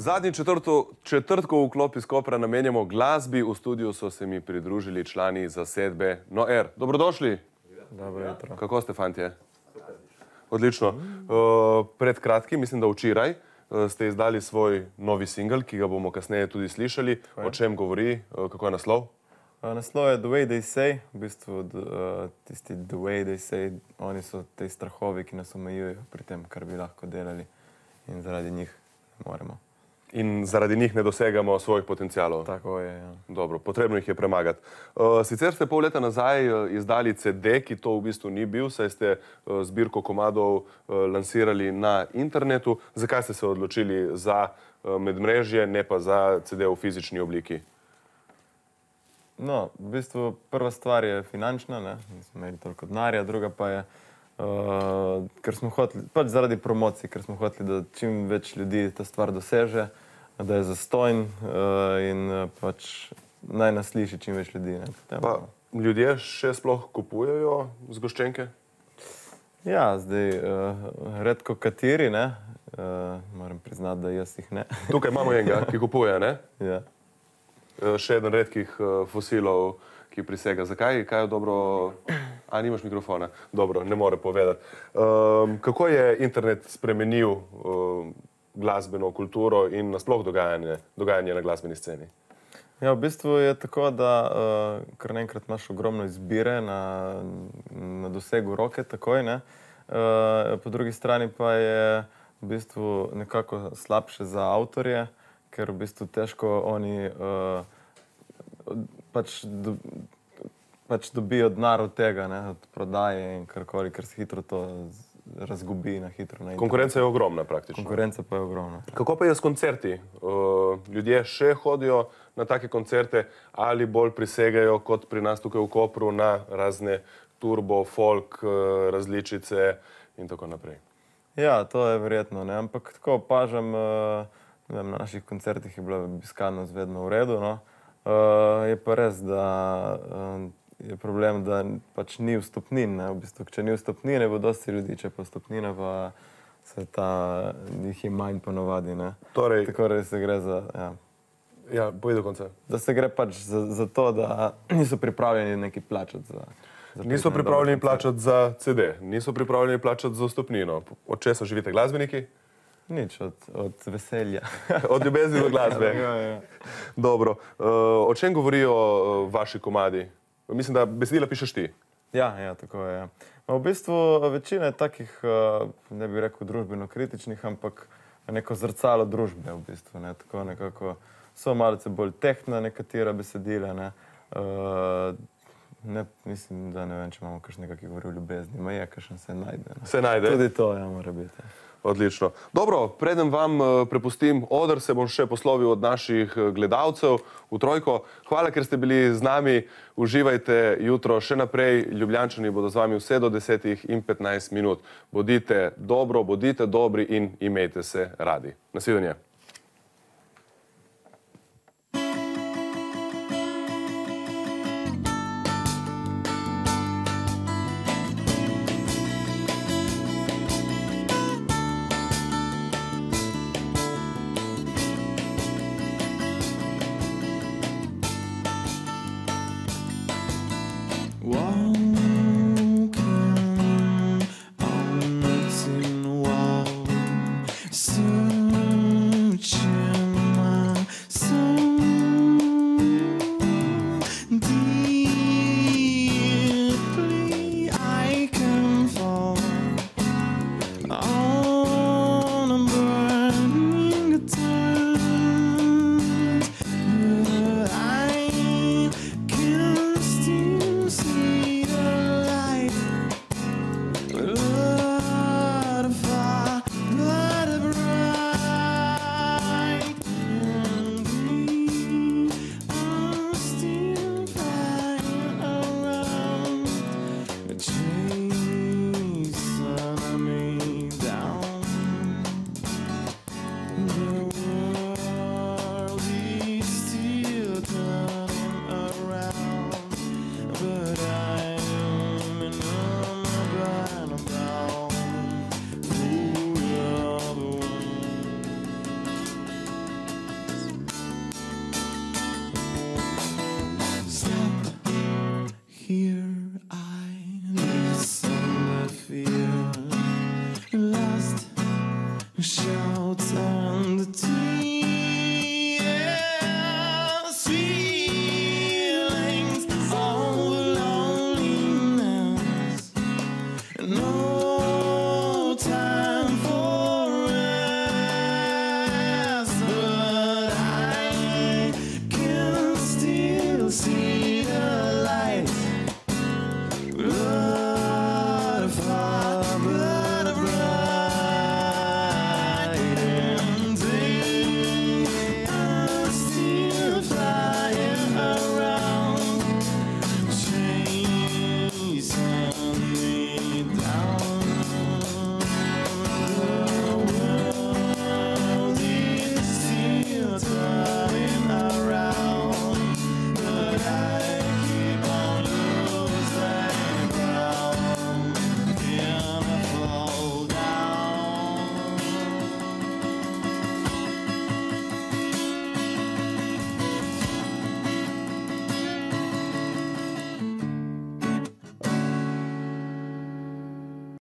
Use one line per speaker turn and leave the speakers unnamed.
Zadnji četrtkov vklop iz Kopra namenjamo glasbi. V studiu so se mi pridružili člani zasedbe Noer. Dobrodošli.
Dobro jutro.
Kako ste, fantje? Odlično. Pred kratkim, mislim, da včeraj, ste izdali svoj novi singel, ki ga bomo kasneje tudi slišali. O čem govori? Kako je naslov?
Naslov je The Way They Say. V bistvu tisti The Way They Say, oni so te strahovi, ki nas omejujejo pri tem, kar bi lahko delali. In zaradi njih ne moremo.
In zaradi njih ne dosegamo svojih potencialov.
Tako je, ja.
Dobro, potrebno jih je premagati. Sicer ste pol leta nazaj izdali CD, ki to v bistvu ni bil, saj ste zbirko komadov lansirali na internetu. Zakaj ste se odločili za medmrežje, ne pa za CD v fizični obliki?
No, v bistvu prva stvar je finančna, ne, nismo imeli toliko denarja, druga pa je, ker smo hoteli, pač zaradi promocij, ker smo hoteli, da čim več ljudi ta stvar doseže, da je zastonj in pač naj nas sliši čim več ljudi.
Pa ljudje še sploh kupujejo zgoščenke?
Ja, zdaj redko kateri, ne, moram priznati, da jaz jih ne.
Tukaj imamo enega, ki kupuje, ne?
Ja.
Še eden redkih fosilov, ki prisega. Zakaj? Kaj je dobro? A, nimaš mikrofona? Dobro, ne more povedati. Kako je internet spremenil glasbeno kulturo in nasploh dogajanje na glasbeni sceni?
Ja, v bistvu je tako, da kar naenkrat imaš ogromno izbire na dosegu roke, takoj, ne. Po drugi strani pa je v bistvu nekako slabše za avtorje, ker v bistvu težko oni pač dobijo denar od tega, ne, od prodaje in karkoli, ker se hitro to razgubi na hitro.
Konkurenca je ogromna praktično.
Konkurenca pa je ogromna.
Kako pa je s koncerti? Ljudje še hodijo na take koncerte ali bolj prisegajo kot pri nas tukaj v Kopru na razne turbo, folk, različice in tako naprej?
Ja, to je verjetno, ne, ampak tako opažam, na naših koncertih je bila obiskanost vedno v redu, no. Je pa res, da je problem, da pač ni vstopnin, ne, v bistvu, če ni vstopnine, bo dosti ljudi, če pa vstopnina, pa se jih je manj ponovadi, ne.
Torej,
tako res se gre za, ja.
Ja, povej do konca.
Da se gre pač za to, da niso pripravljeni neki plačati za
niso pripravljeni plačati za CD, niso pripravljeni plačati za vstopnino. Od česa živite glasbeniki?
Nič, od veselja.
Od ljubezni do glasbe.
Ja.
Dobro. O čem govorijo vaši komadi? Mislim, da besedila pišeš ti.
Ja, tako je. V bistvu večina je takih, ne bi rekel družbeno-kritičnih, ampak neko zrcalo družbe v bistvu, ne, tako nekako so malce bolj tehtna nekatera besedila, ne. Mislim, da ne vem, če imamo kakšnega, ki govori o ljubezni, ma je, kakšen se najde. Ne.
Se najde?
Tudi to, ja, mora biti.
Odlično. Dobro, preden vam prepustim oder, se bom še poslovil od naših gledalcev v Trojko. Hvala, ker ste bili z nami. Uživajte jutro še naprej. Ljubljančani bodo z vami vse do 10:15 minut. Bodite dobri in imejte se radi. Nasvidenje.
but I am in a Ljubljančano.